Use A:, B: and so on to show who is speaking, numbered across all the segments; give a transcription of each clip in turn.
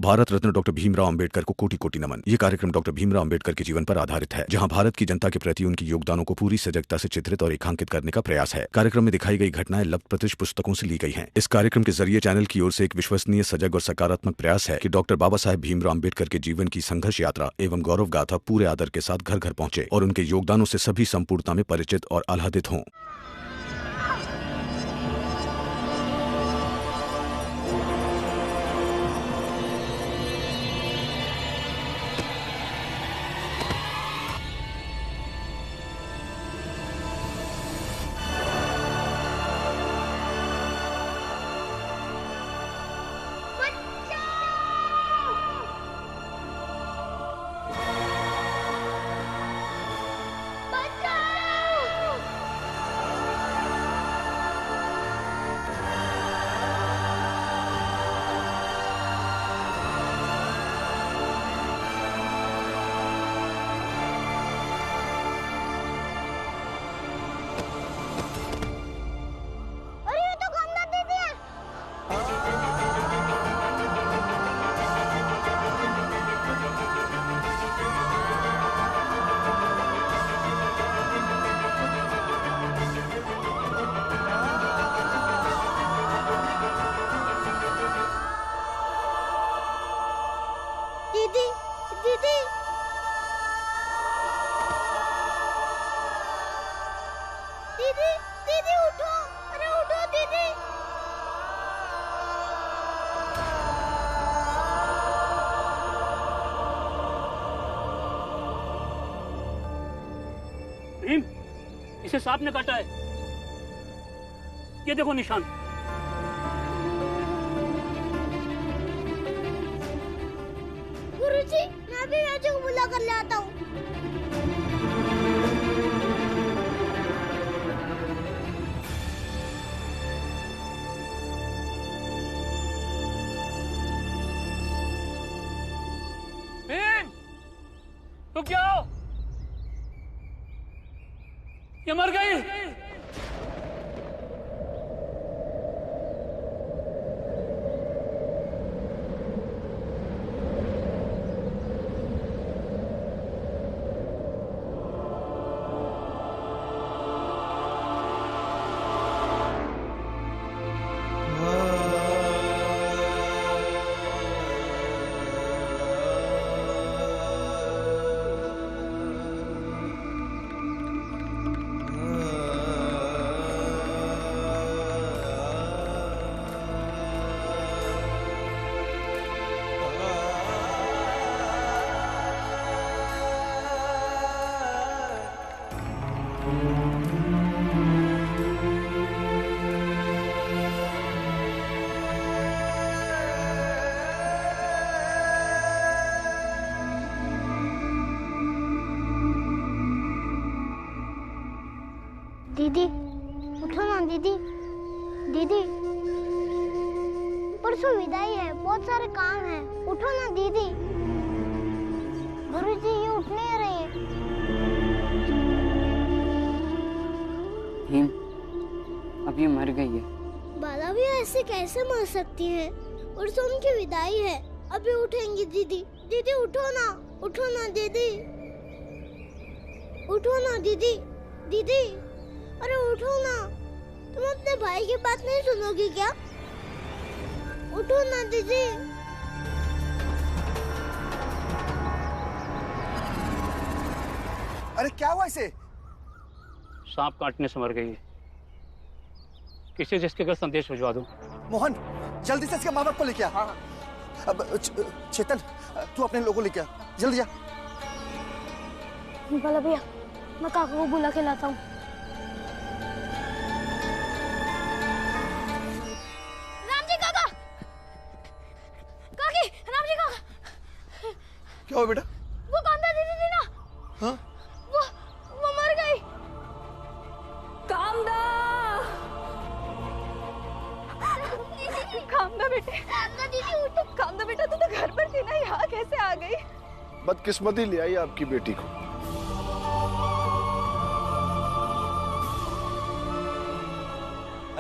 A: Bharat Ratna doctor Bhimrao Ambedkar को कोटि कोटि नमन। ये कार्यक्रम डॉक्टर भीमराव अंबेडकर के जीवन पर आधारित है, जहां भारत की जनता के प्रति उनके योगदानों को पूरी सजगता से चित्रित और रेखांकित करने का प्रयास है। कार्यक्रम में दिखाई गई घटनाएं लब्ध प्रतिष्ठ पुस्तकों से ली गई हैं। इस कार्यक्रम के जरिए चैनल की ओर से एक विश्वसनीय, सजग और सकारात्मक प्रयास है कि डॉक्टर बाबा साहेब भीमराव अंबेडकर के जीवन की संघर्ष यात्रा एवं गौरव गाथा पूरे आदर के साथ घर घर पहुंचे और उनके योगदानों से सभी संपूर्णता में परिचित और आह्लादित हों।
B: दीदी, दीदी, दीदी, दीदी उठो, अरे उठो दीदी।
C: भीम, इसे सांप ने काटा है। ये देखो निशान।
B: गुरुजी, मैं भी राजू को बुला कर ले आता हूँ।
C: भीम, तू क्या हो? ये मर गई। दीदी, उठो ना दीदी, दीदी। परसों विदाई है, बहुत सारे काम हैं। उठो ना दीदी। गुरुजी, ये उठ नहीं रही है।
D: भीम, अब ये मर गई है।
B: बाला भी ऐसे कैसे मर सकती है? परसों उनकी विदाई है, अभी उठेंगी दीदी। दीदी उठो ना, उठो ना दीदी, उठो ना दीदी, दीदी, अरे उठो ना। तुम अपने भाई की बात नहीं सुनोगी क्या? उठो ना दीदी।
E: अरे क्या हुआ इसे?
C: सांप काटने से मर गई है। किसी जिसके घर संदेश भिजवा दो।
E: मोहन, जल्दी से इसके माँ बाप को लेके आ। अब चेतन, तू अपने लोगों को लेके आ, जल्दी जा।
B: बाला भैया, मैं काका को बुला के लाता हूँ।
E: क्या हुआ बेटा?
B: वो कांदा दीदी थी ना?
E: हाँ?
B: वो मर गई।
F: कामदा, कामदा बेटे,
B: कांदा दीदी उठो।
F: कामदा बेटा, तू तो घर पर थी ना, यहाँ कैसे आ गई?
G: बदकिस्मती ले आई आपकी बेटी को।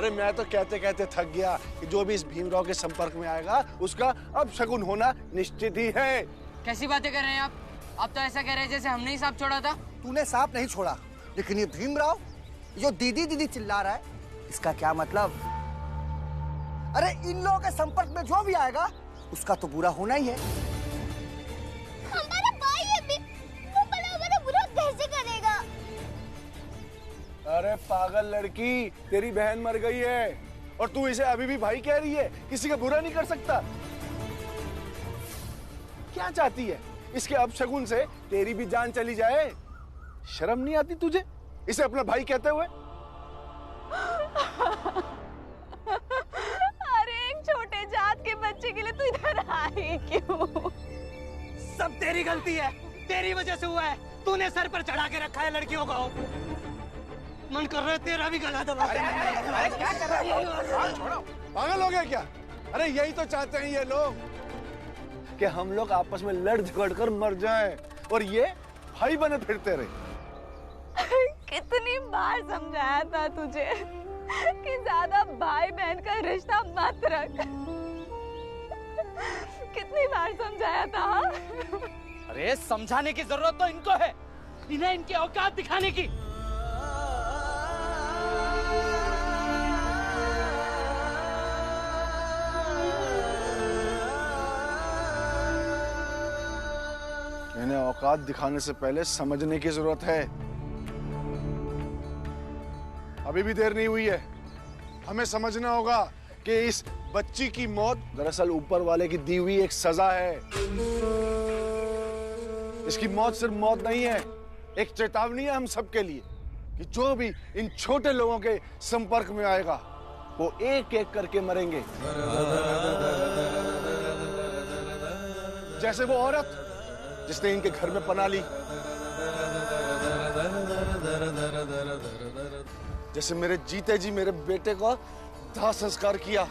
G: अरे मैं तो कहते कहते थक गया कि जो भी इस भीमराव के संपर्क में आएगा उसका अब शगुन होना निश्चित ही है।
D: कैसी बातें कर रहे हैं आप तो ऐसा कह रहे हैं जैसे हमने ही सांप छोड़ा था।
E: तूने सांप नहीं छोड़ा, लेकिन ये भीमराव जो दीदी दीदी चिल्ला रहा है, इसका क्या मतलब? अरे इन लोगों के संपर्क में जो भी आएगा उसका तो बुरा होना ही है।
B: हमारा भाई है भी, वो भला हमारा बुरा कैसे करेगा?
G: अरे पागल लड़की, तेरी बहन मर गई है और तू इसे अभी भी भाई कह रही है? किसी का बुरा नहीं कर सकता। क्या चाहती है? इसके अपशगुन से तेरी भी जान चली जाए? शर्म नहीं आती तुझे इसे अपना भाई कहते हुए?
F: अरे एक छोटे जात के बच्चे के लिए तू इधर आई क्यों?
H: सब तेरी गलती है, तेरी वजह से हुआ है। तूने सर पर चढ़ा के रखा है लड़कियों को। मन कर रहा है तेरा भी गला दबा।
G: अरे क्या कर रहा है? छोड़ो, पागल हो गया क्या? अरे यही तो चाहते हैं ये लोग कि हम लोग आपस में लड़ झगड़ कर मर जाएं और ये भाई बने फिरते रहे।
F: कितनी बार समझाया था तुझे कि ज्यादा भाई बहन का रिश्ता मत रख। कितनी बार समझाया था।
H: अरे समझाने की जरूरत तो इनको है, इन्हें इनकी औकात दिखाने की।
G: इन्हें औकात दिखाने से पहले समझने की जरूरत है। अभी भी देर नहीं हुई है। हमें समझना होगा कि इस बच्ची की मौत दरअसल ऊपर वाले की दी हुई एक सजा है। इसकी मौत सिर्फ मौत नहीं है, एक चेतावनी है हम सबके लिए कि जो भी इन छोटे लोगों के संपर्क में आएगा वो एक एक करके मरेंगे। जैसे वो औरत जिसने इनके घर में पनाह ली, जैसे मेरे जीते जी मेरे बेटे का दाह संस्कार किया,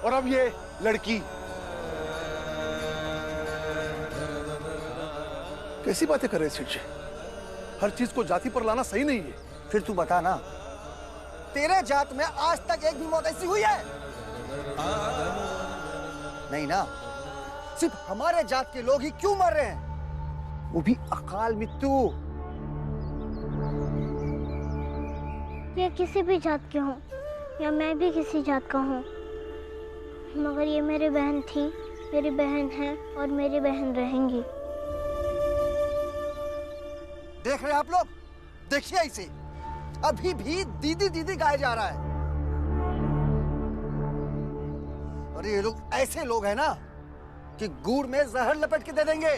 G: और अब ये लड़की।
E: कैसी बातें कर रहे हैं सेठ जी? हर चीज को जाति पर लाना सही नहीं है। फिर तू बता ना, तेरे जात में आज तक एक भी मौत ऐसी हुई है? नहीं ना। सिर्फ हमारे जात के लोग ही क्यों मर रहे हैं, वो भी अकाल मृत्यु।
B: ये किसी भी जात के हों या मैं भी किसी जात का हूँ, मगर ये मेरी बहन थी, मेरी बहन है और मेरी बहन रहेंगी।
E: देख रहे हैं आप लोग? देखिए इसे, अभी भी दीदी दीदी गाया जा रहा है। और ये लोग ऐसे लोग हैं ना कि गुड़ में जहर लपेट के दे देंगे।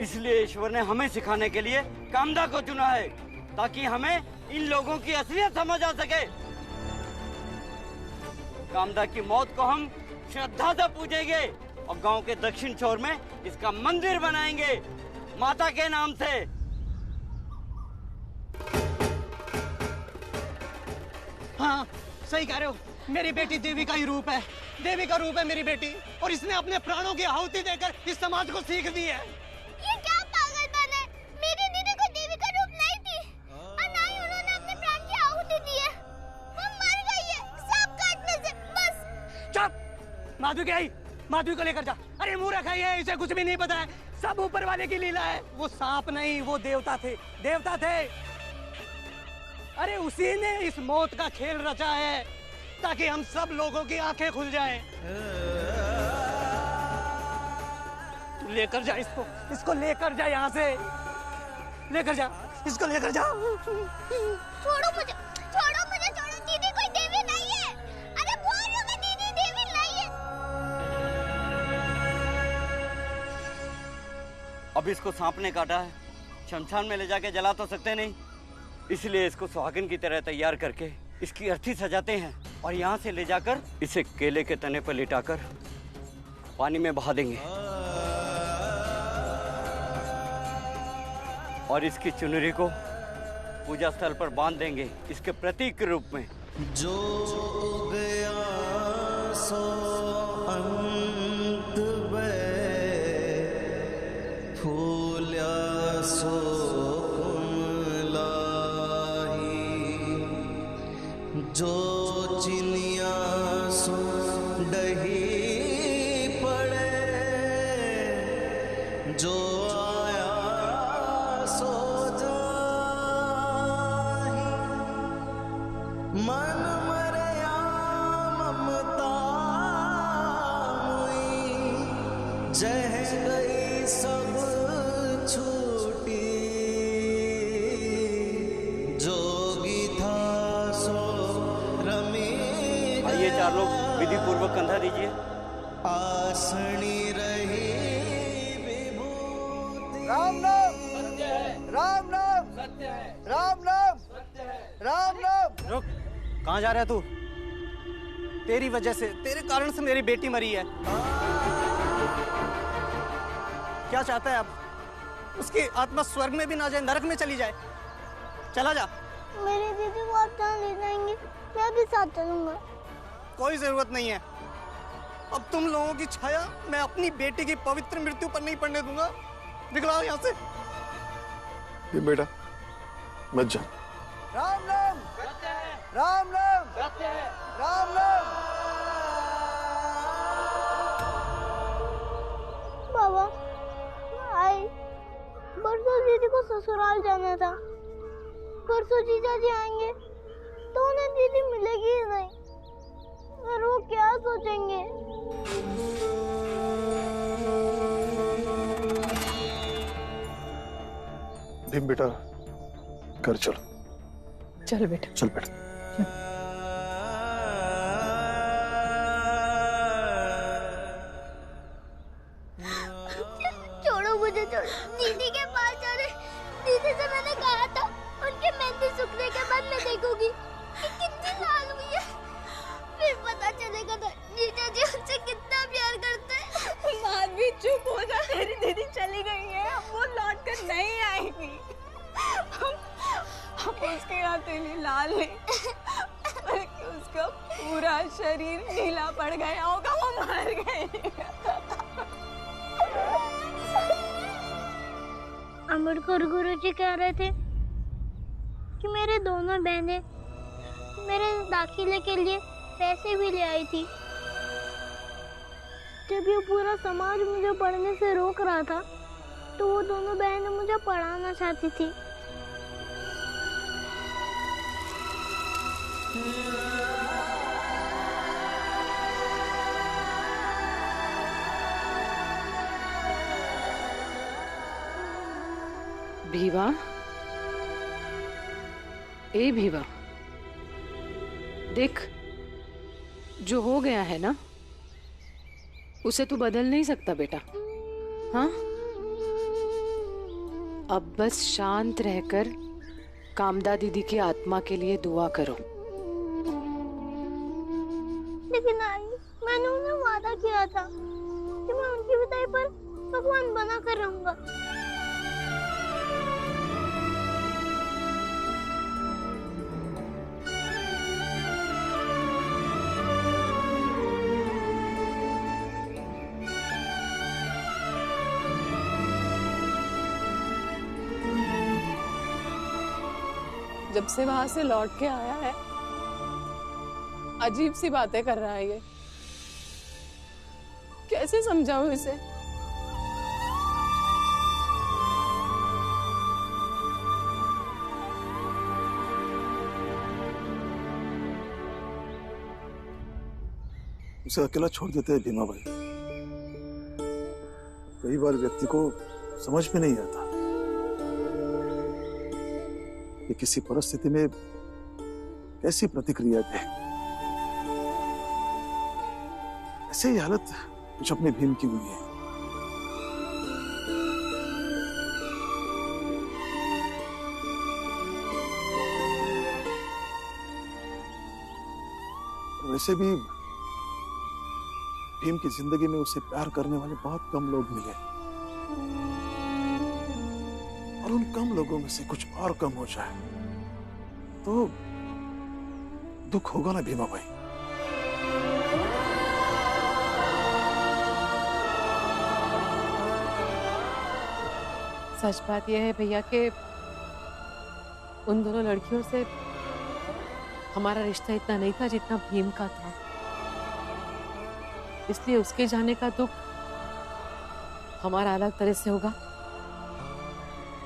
I: इसलिए ईश्वर ने हमें सिखाने के लिए कामदा को चुना है, ताकि हमें इन लोगों की असलियत समझ आ सके। कामदा की मौत को हम श्रद्धा से पूजेंगे और गांव के दक्षिण छोर में इसका मंदिर बनाएंगे माता के नाम से।
H: हाँ सही कह रहे हो, मेरी बेटी देवी का ही रूप है, देवी का रूप है मेरी बेटी, और इसने अपने प्राणों की आहुति देकर इस समाज को सीख दी है।
B: ये क्या पागलपन है? मेरी दीदी को देवी का रूप नहीं थी और ना ही उन्होंने अपने प्राण की आहुति दी है। वो मर गई है सांप काटने से, बस।
H: चुप! माधवी आई, माधवी को लेकर जा। अरे मूर्ख है ये, इसे कुछ भी नहीं पता है। सब ऊपर वाले की लीला है। वो सांप नहीं, वो देवता थे, देवता थे। अरे उसी ने इस मौत का खेल रचा है ताकि हम सब लोगों की आंखें खुल जाएं। तू लेकर जा इसको लेकर जा यहाँ से, लेकर जा इसको, लेकर जा।
B: छोड़ो मुझे, छोड़ो। दीदी कोई देवी नहीं है। अरे बोल रही हूं मैं, दीदी देवी नहीं है।
I: अब इसको सांप ने काटा है, शमशान में ले जाके जला तो सकते नहीं, इसलिए इसको सुहागिन की तरह तैयार करके इसकी अर्थी सजाते हैं और यहाँ से ले जाकर इसे केले के तने पर लिटाकर पानी में बहा देंगे और इसकी चुनरी को पूजा स्थल पर बांध देंगे इसके प्रतीक के रूप में।
J: जो गया सो अंत सो जो चिनिया सो डही पड़े, जो आया सो जाही, मन मरया ममता हुई, जह गई सब छूटी, जोगी था सो रमी।
I: आइए चार लोग विधि पूर्वक कंधा दीजिए।
J: आसनी रही विभूति।
E: राम नाम सत्य है, राम नाम सत्य है, राम नाम सत्य है, राम नाम।
H: रुक, कहाँ जा रहा है तू? तेरी वजह से, तेरे कारण से मेरी बेटी मरी है। क्या चाहता है अब? उसकी आत्मा स्वर्ग में भी ना जाए, नरक में चली जाए। चला जा।
B: मेरी दीदी को आप जहाँ ले जाएंगे मैं भी साथ चलूंगा।
H: कोई जरूरत नहीं है। अब तुम लोगों की छाया मैं अपनी बेटी की पवित्र मृत्यु पर नहीं पड़ने दूंगा। निकलाओ यहाँ से।
G: ये बेटा मत जा।
E: राम नाम सत्य है, राम नाम सत्य है, राम नाम।
B: बाबा आई, परसों दीदी को ससुराल जाना था। परसों जीजा जी आएंगे तो उन्हें दीदी मिलेगी ही नहीं। और वो क्या सोचेंगे?
G: भीम बेटा घर चलो।
F: चल बेटा,
G: चल बेटा।
B: छोड़ो मुझे, छोड़ो। दीदी के पास जाने। दीदी से मैंने कहा था उनके मेहंदी सूखने के बाद मैं देखूंगी कि कितनी लाल हुई है। फिर पता चलेगा ना जीजा जी उनसे कितना प्यार करते हैं।
F: माधवी चुप हो जा, तेरी दीदी चली गई है, अब वो लौट कर नहीं आएगी। हम उसके हथेली लाल नहीं बल्कि उसका पूरा शरीर नीला पड़ गया होगा, वो मर गई।
B: अम्बेडकर गुरुजी कह रहे थे कि मेरे दोनों बहनें मेरे दाखिले के लिए पैसे भी ले आई थी। जब ये पूरा समाज मुझे पढ़ने से रोक रहा था तो वो दोनों बहनें मुझे पढ़ाना चाहती थी।
K: भीवा, ए भीवा, देख जो हो गया है ना उसे तू बदल नहीं सकता बेटा। हाँ, अब बस शांत रहकर कामदा दीदी की आत्मा के लिए दुआ करो।
B: लेकिन आई, मैंने उन्हें वादा किया था कि मैं उनकी विदाई पर भगवान बना कर रहूंगा।
F: जब से वहां से लौट के आया है अजीब सी बातें कर रहा है ये। कैसे समझाऊं इसे?
G: उसे अकेला छोड़ देते हैं भीमा भाई। कई बार व्यक्ति को समझ में नहीं आता कि किसी परिस्थिति में कैसी प्रतिक्रिया दे। ऐसे ही हालत कुछ अपने भीम की हुई है। वैसे भी भीम की जिंदगी में उसे प्यार करने वाले बहुत कम लोग मिले, और उन कम लोगों में से कुछ और कम हो जाए तो दुख होगा ना भीमा भाई।
K: सच बात यह है भैया कि उन दोनों लड़कियों से हमारा रिश्ता इतना नहीं था जितना भीम का था, इसलिए उसके जाने का दुख हमारा अलग तरह से होगा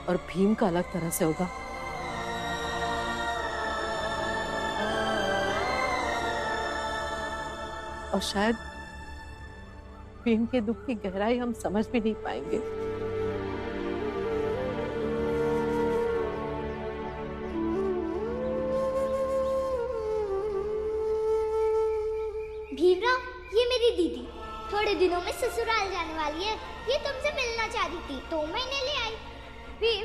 K: और भीम का अलग तरह से होगा। और शायद भीम के दुख की गहराई हम समझ भी नहीं पाएंगे।
B: भीमराव, ये मेरी दीदी थोड़े दिनों में ससुराल जाने वाली है। ये तुमसे मिलना चाहती थी तो मैं इन्हें ले आई। भीम,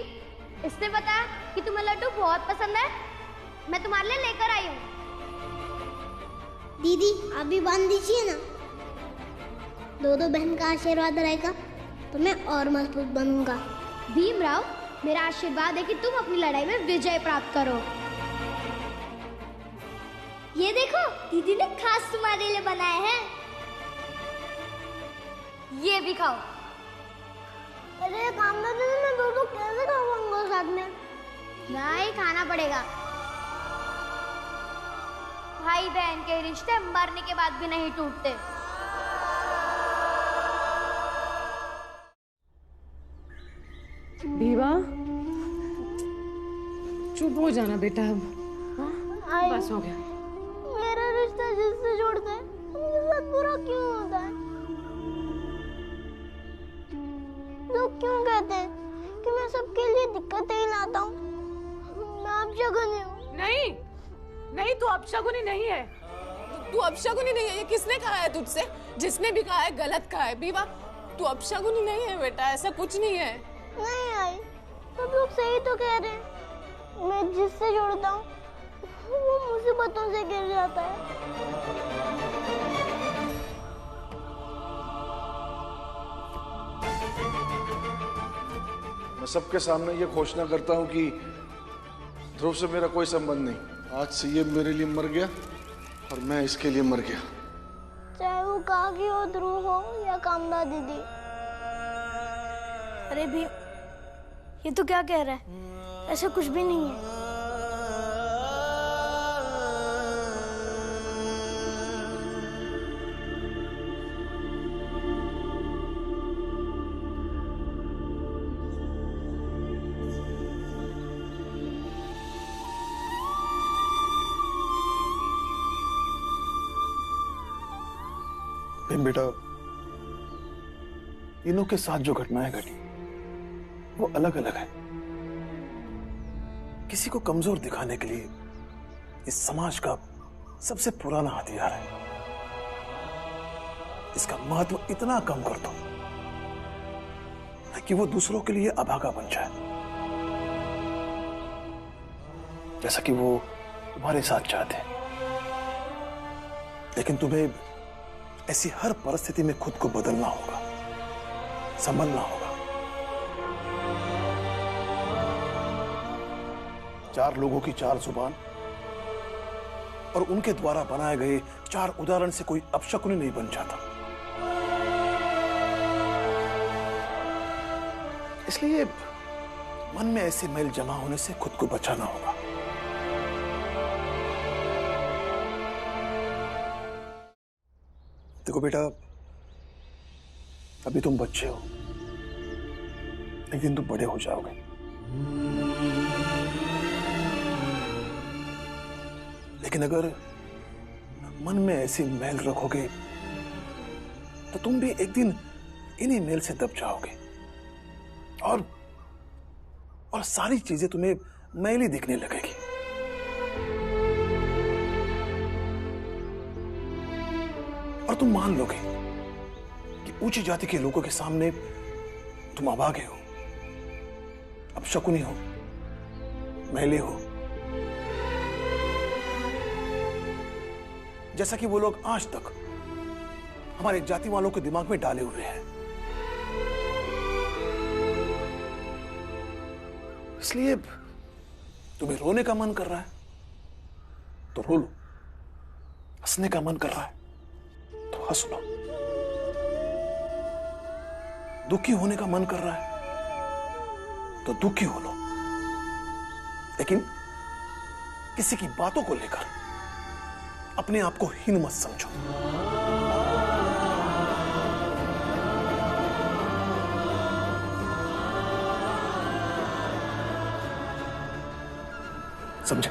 B: इसने बताया कि तुम्हें लड्डू बहुत पसंद है, मैं तुम्हारे लिए लेकर आई हूँ।
L: दीदी आप भी बांध दीजिए ना, दो बहन का आशीर्वाद रहेगा तो मैं और मजबूत बनूंगा।
B: भीमराव, मेरा आशीर्वाद है कि तुम अपनी लड़ाई में विजय प्राप्त करो। ये देखो, दीदी ने खास तुम्हारे लिए बनाए हैं, ये भी खाओ।
L: अरे कामना दीदी, मैं दो कैसे खाऊंगा साथ में?
B: नहीं, खाना पड़ेगा। भाई बहन के रिश्ते मरने के बाद भी नहीं टूटते।
K: भीवा, चुप हो जाना बेटा, अब बस हो गया।
L: मेरा रिश्ता जिससे जोड़ता है उनके साथ बुरा क्यों होता है? लोग क्यों कहते हैं कि मैं सबके लिए दिक्कतें ही लाता हूँ? मैं अपशगुनी हूँ।
F: नहीं नहीं, तू अपशगुनी नहीं है। तू अपशगुनी नहीं है, ये किसने कहा है तुझसे? जिसने भी कहा है गलत कहा है। बीवा, तू अपशगुनी नहीं है बेटा, ऐसा कुछ नहीं है।
L: नहीं आई, सब लोग सही तो कह रहे हैं। मैं जिससे जुड़ता हूँ वो मुसीबतों से गिर जाता है।
G: मैं सबके सामने ये घोषणा करता हूँ कि ध्रुव से मेरा कोई संबंध नहीं। आज से ये मेरे लिए मर गया और मैं इसके लिए मर गया।
L: चाहे वो काकी हो, ध्रुव हो या कामना दीदी।
B: अरे भीम, ये तो क्या कह रहा है? ऐसा कुछ भी नहीं है।
G: बेटा, इनों के साथ जो घटनाएं घटी वो अलग अलग है। किसी को कमजोर दिखाने के लिए इस समाज का सबसे पुराना हथियार है। इसका महत्व इतना कम कर दो कि वो दूसरों के लिए अभागा बन जाए, जैसा कि वो तुम्हारे साथ चाहते हैं। लेकिन तुम्हें ऐसी हर परिस्थिति में खुद को बदलना होगा, संभलना होगा। 4 लोगों की 4 जुबान और उनके द्वारा बनाए गए 4 उदाहरण से कोई अपशकुनी नहीं बन जाता। इसलिए मन में ऐसे मैल जमा होने से खुद को बचाना होगा। देखो बेटा, अभी तुम बच्चे हो, एक दिन तुम बड़े हो जाओगे। लेकिन अगर मन में ऐसी मैल रखोगे तो तुम भी एक दिन इन्हीं मैल से दब जाओगे और सारी चीजें तुम्हें मैली दिखने लगेगी। और तुम मान लोगे कि ऊंची जाति के लोगों के सामने तुम अभागे हो, अपशकुनी हो, मैले हो, जैसा कि वो लोग आज तक हमारे जाति वालों के दिमाग में डाले हुए हैं। इसलिए तुम्हें रोने का मन कर रहा है तो रो लो, हंसने का मन कर रहा है तो हंस लो, दुखी होने का मन कर रहा है तो दुखी हो लो, लेकिन किसी की बातों को लेकर अपने आप को हीन मत समझो। समझे?